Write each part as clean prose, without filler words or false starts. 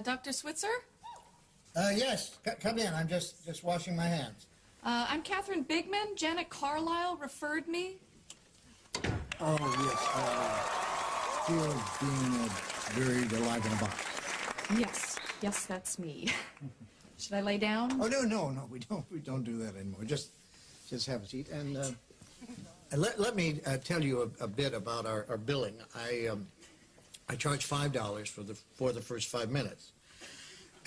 Dr. Switzer? Yes, come in. I'm just washing my hands. I'm Catherine Bigman. Janet Carlisle referred me. Oh, yes. Fear of being buried alive in a box. Yes, that's me. Should I lay down? Oh, no, we don't do that anymore. Just have a seat. And let me tell you a bit about our billing. I charge $5 for the first 5 minutes,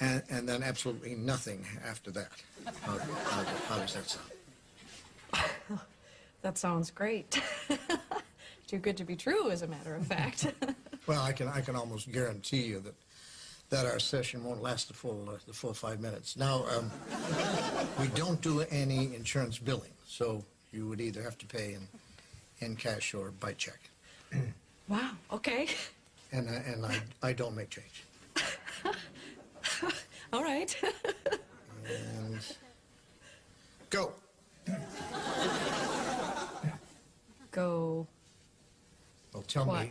and then absolutely nothing after that. How does that sound? That sounds great. Too good to be true, as a matter of fact. Well, I can almost guarantee you that our session won't last the full 5 minutes. Now, we don't do any insurance billing, so you would either have to pay in cash or by check. Wow, okay. And I don't make change. All right. And go. Go. Well, tell What?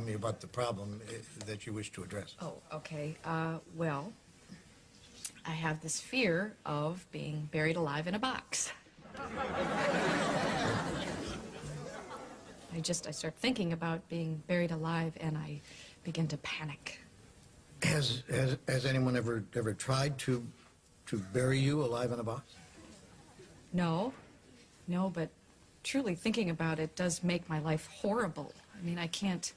me about the problem that you wish to address. Oh, okay. Well, I have this fear of being buried alive in a box. I start thinking about being buried alive, and I begin to panic. Has anyone ever tried to bury you alive in a box? No, but truly thinking about it does make my life horrible. I mean, I can't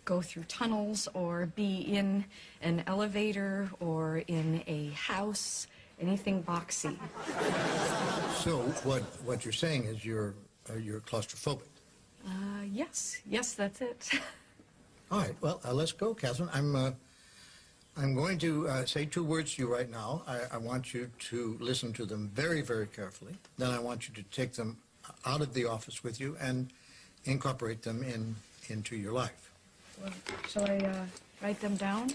go through tunnels or be in an elevator or in a house, anything boxy. So what you're saying is you're claustrophobic. Yes, that's it. All right, well, let's go, Catherine. I'm going to say 2 words to you right now. I want you to listen to them very, very carefully. Then I want you to take them out of the office with you and incorporate them into your life. Well, shall I write them down?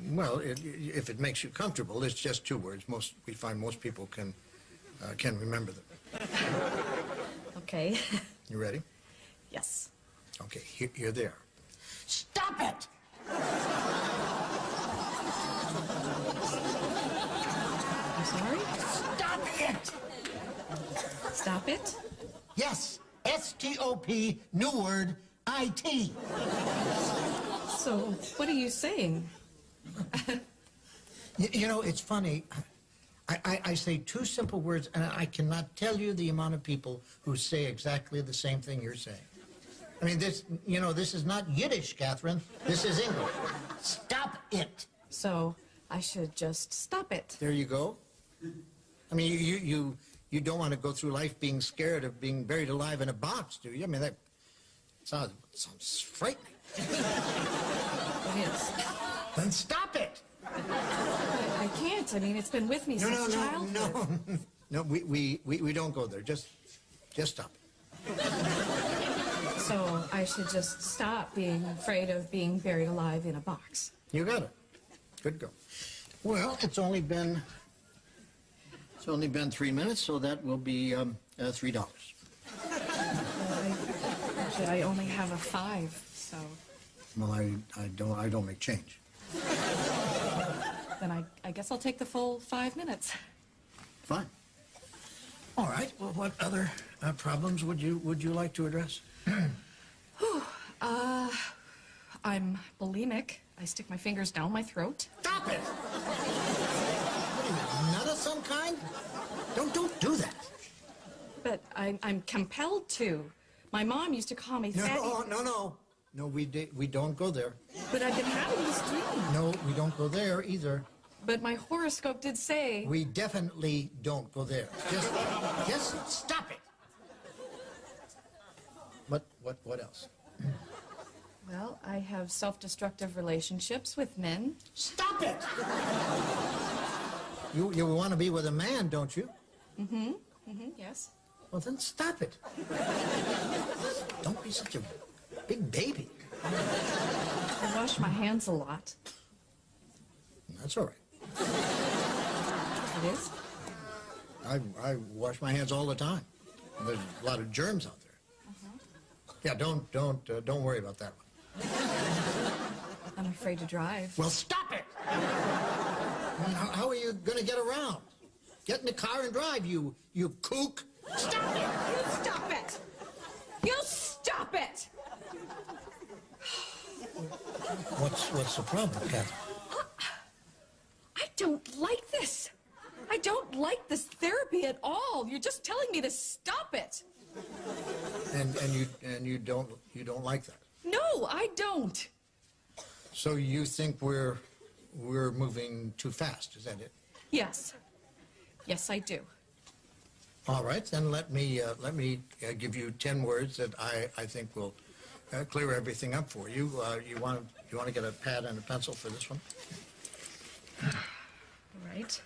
Well, if it makes you comfortable, it's just 2 words. We find most people can remember them. Okay. You ready? Yes. Okay, here they are. Stop it! I'm sorry? Stop it! Stop it? Yes, S-T-O-P, new word, I-T. So, what are you saying? You know, it's funny. I say 2 simple words, and I cannot tell you the amount of people who say exactly the same thing you're saying. I mean, this is not Yiddish, Catherine. This is English. Stop it. So, I should just stop it. There you go. I mean, you don't want to go through life being scared of being buried alive in a box, do you? I mean, that sounds frightening. It is. Then stop it. I can't. I mean, it's been with me since childhood. No, we don't go there. Just stop it. So, I should just stop being afraid of being buried alive in a box. You got it. Good go. Well, it's only been 3 minutes, so that will be $3. Actually, I only have a 5, so... Well, I don't make change. Then I guess I'll take the full 5 minutes. Fine. All right. Well, what other problems would you like to address? I'm bulimic. I stick my fingers down my throat. Stop it! What are you, nut of some kind? Don't do that. But I'm compelled to. My mom used to call me fatty. No, we don't go there. But I've been having this dream. No, we don't go there either. But my horoscope did say... We definitely don't go there. Just stop it. What else? Well, I have self-destructive relationships with men. Stop it! You want to be with a man, don't you? Yes. Well, then stop it. Don't be such a big baby. I wash my hands a lot. That's all right. It is? I wash my hands all the time. There's a lot of germs out there. Yeah, don't worry about that one. I'm afraid to drive. Well, stop it! How are you going to get around? Get in the car and drive, you kook. Stop it! You stop it! You stop it! What's the problem, Kathy? I don't like this. I don't like this therapy at all. You're just telling me to stop it. And you don't like that. No, I don't. So you think we're moving too fast? Is that it? Yes. Yes, I do. All right, then let me give you 10 words that I think will clear everything up for you. You want to get a pad and a pencil for this one? All right.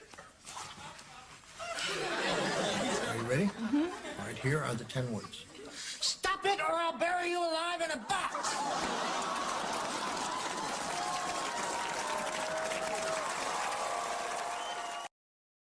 Are you ready? Mm-hmm. All right, here are the 10 words. Stop it or I'll bury you alive in a box!